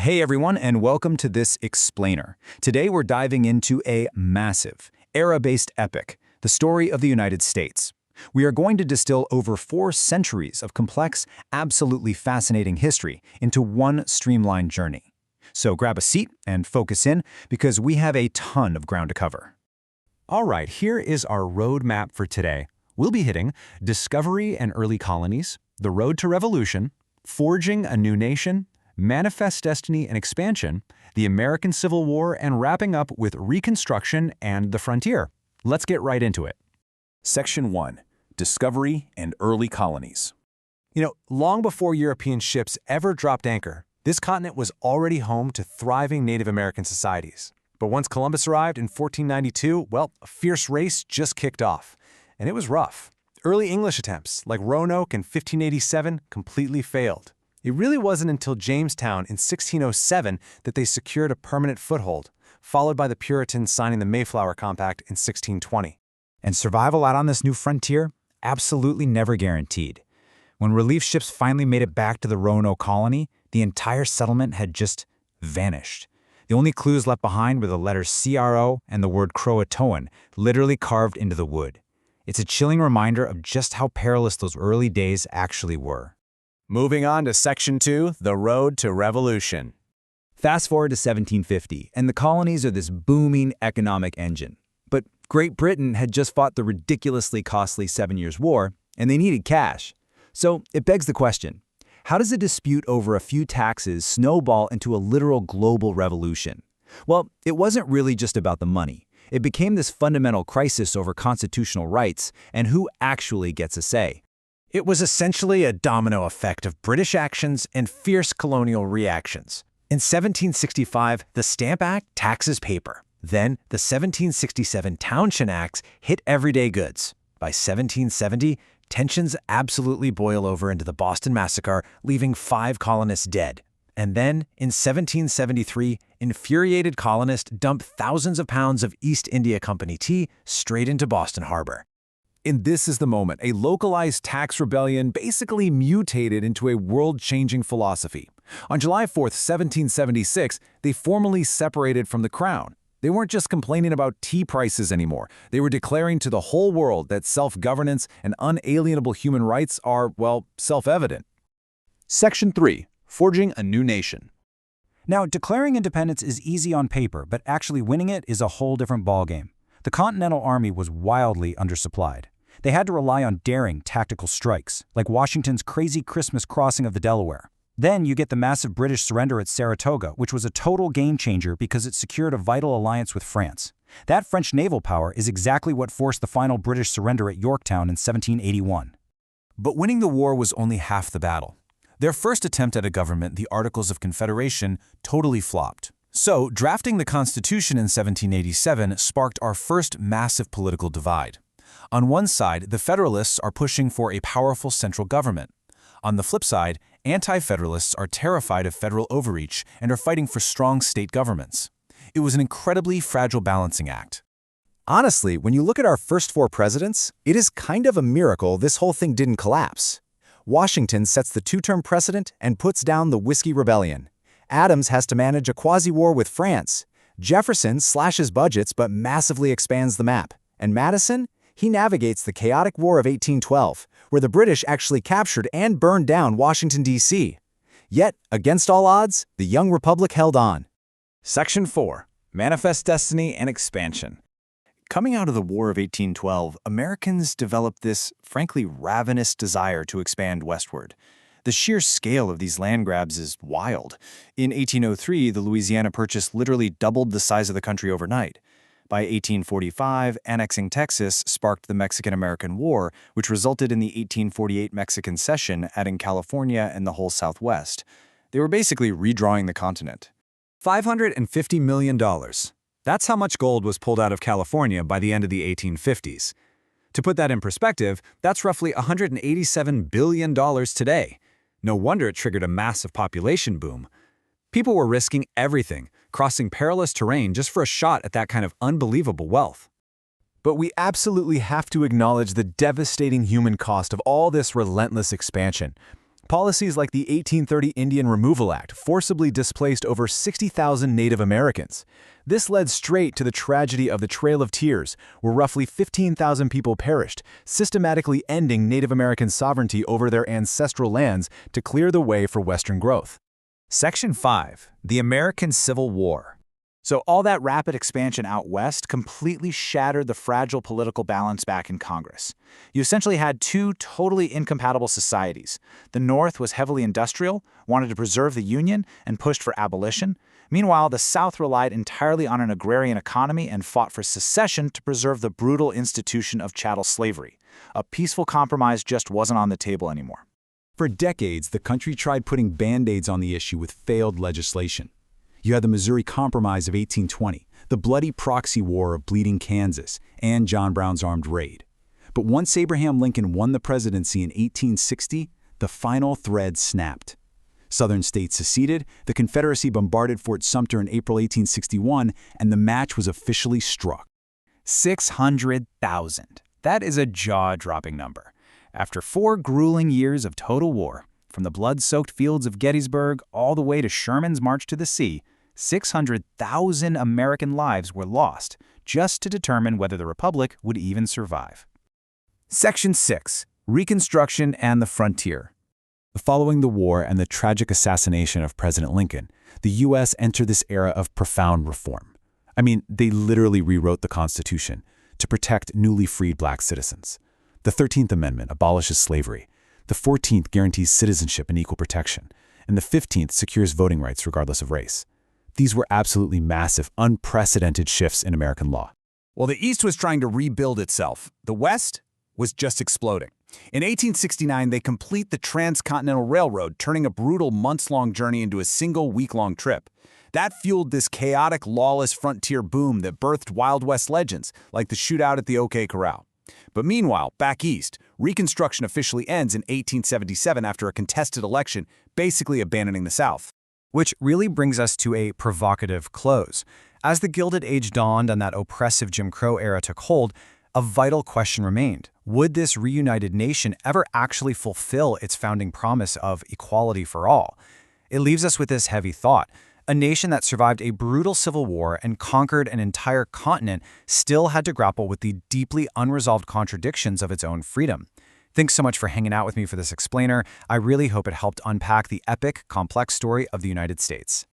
Hey everyone, and welcome to this explainer. Today we're diving into a massive, era-based epic, the story of the United States. We are going to distill over 4 centuries of complex, absolutely fascinating history into one streamlined journey. So grab a seat and focus in, because we have a ton of ground to cover. All right, here is our roadmap for today. We'll be hitting discovery and early colonies, the road to revolution, forging a new nation, manifest destiny and expansion, the American Civil War, and wrapping up with Reconstruction and the frontier. Let's get right into it. Section 1. Discovery and Early Colonies. Long before European ships ever dropped anchor, this continent was already home to thriving Native American societies. But once Columbus arrived in 1492, a fierce race just kicked off. And it was rough. Early English attempts, like Roanoke in 1587, completely failed. It really wasn't until Jamestown in 1607 that they secured a permanent foothold, followed by the Puritans signing the Mayflower Compact in 1620. And survival out on this new frontier? Absolutely never guaranteed. When relief ships finally made it back to the Roanoke colony, the entire settlement had just vanished. The only clues left behind were the letters CRO and the word Croatoan, literally carved into the wood. It's a chilling reminder of just how perilous those early days actually were. Moving on to Section 2, the road to revolution. Fast forward to 1750, and the colonies are this booming economic engine. But Great Britain had just fought the ridiculously costly 7 Years' War, and they needed cash. So it begs the question, how does a dispute over a few taxes snowball into a literal global revolution? Well, it wasn't really just about the money. It became this fundamental crisis over constitutional rights and who actually gets a say. It was essentially a domino effect of British actions and fierce colonial reactions. In 1765, the Stamp Act taxes paper. Then, the 1767 Townshend Acts hit everyday goods. By 1770, tensions absolutely boil over into the Boston Massacre, leaving 5 colonists dead. And then, in 1773, infuriated colonists dump thousands of pounds of East India Company tea straight into Boston Harbor. And this is the moment a localized tax rebellion basically mutated into a world-changing philosophy. On July 4, 1776, they formally separated from the crown. They weren't just complaining about tea prices anymore. They were declaring to the whole world that self-governance and unalienable human rights are, self-evident. Section 3. Forging a new nation. Now, declaring independence is easy on paper, but actually winning it is a whole different ballgame. The Continental Army was wildly undersupplied. They had to rely on daring tactical strikes, like Washington's crazy Christmas crossing of the Delaware. Then you get the massive British surrender at Saratoga, which was a total game-changer because it secured a vital alliance with France. That French naval power is exactly what forced the final British surrender at Yorktown in 1781. But winning the war was only half the battle. Their first attempt at a government, the Articles of Confederation, totally flopped. So, drafting the Constitution in 1787 sparked our first massive political divide. On one side, the Federalists are pushing for a powerful central government. On the flip side, anti-Federalists are terrified of federal overreach and are fighting for strong state governments. It was an incredibly fragile balancing act. Honestly, when you look at our first 4 presidents, it is kind of a miracle this whole thing didn't collapse. Washington sets the 2-term precedent and puts down the Whiskey Rebellion. Adams has to manage a quasi-war with France. Jefferson slashes budgets but massively expands the map. And Madison? He navigates the chaotic War of 1812, where the British actually captured and burned down Washington, D.C. Yet, against all odds, the young republic held on. Section 4. Manifest Destiny and Expansion. Coming out of the War of 1812, Americans developed this, frankly, ravenous desire to expand westward. The sheer scale of these land grabs is wild. In 1803, the Louisiana Purchase literally doubled the size of the country overnight. By 1845, annexing Texas sparked the Mexican-American War, which resulted in the 1848 Mexican Cession, adding California and the whole Southwest. They were basically redrawing the continent. $550 million. That's how much gold was pulled out of California by the end of the 1850s. To put that in perspective, that's roughly $187 billion today. No wonder it triggered a massive population boom. People were risking everything, crossing perilous terrain just for a shot at that kind of unbelievable wealth. But we absolutely have to acknowledge the devastating human cost of all this relentless expansion. Policies like the 1830 Indian Removal Act forcibly displaced over 60,000 Native Americans. This led straight to the tragedy of the Trail of Tears, where roughly 15,000 people perished, systematically ending Native American sovereignty over their ancestral lands to clear the way for Western growth. Section 5. The American Civil War. So all that rapid expansion out west completely shattered the fragile political balance back in Congress. You essentially had two totally incompatible societies. The North was heavily industrial, wanted to preserve the Union, and pushed for abolition. Meanwhile, the South relied entirely on an agrarian economy and fought for secession to preserve the brutal institution of chattel slavery. A peaceful compromise just wasn't on the table anymore. For decades, the country tried putting band-aids on the issue with failed legislation. You had the Missouri Compromise of 1820, the bloody proxy war of Bleeding Kansas, and John Brown's armed raid. But once Abraham Lincoln won the presidency in 1860, the final thread snapped. Southern states seceded, the Confederacy bombarded Fort Sumter in April 1861, and the match was officially struck. 600,000. That is a jaw-dropping number. After 4 grueling years of total war, from the blood-soaked fields of Gettysburg all the way to Sherman's March to the Sea, 600,000 American lives were lost just to determine whether the Republic would even survive. Section 6. Reconstruction and the Frontier. Following the war and the tragic assassination of President Lincoln, the U.S. entered this era of profound reform. I mean, they literally rewrote the Constitution to protect newly freed black citizens. The 13th Amendment abolishes slavery. The 14th guarantees citizenship and equal protection. And the 15th secures voting rights regardless of race. These were absolutely massive, unprecedented shifts in American law. While the East was trying to rebuild itself, the West was just exploding. In 1869, they complete the Transcontinental Railroad, turning a brutal months-long journey into a single week-long trip. That fueled this chaotic, lawless frontier boom that birthed Wild West legends, like the shootout at the OK Corral. But meanwhile, back east, Reconstruction officially ends in 1877 after a contested election, basically abandoning the South. Which really brings us to a provocative close. As the Gilded Age dawned and that oppressive Jim Crow era took hold, a vital question remained. Would this reunited nation ever actually fulfill its founding promise of equality for all? It leaves us with this heavy thought. A nation that survived a brutal civil war and conquered an entire continent still had to grapple with the deeply unresolved contradictions of its own freedom. Thanks so much for hanging out with me for this explainer. I really hope it helped unpack the epic, complex story of the United States.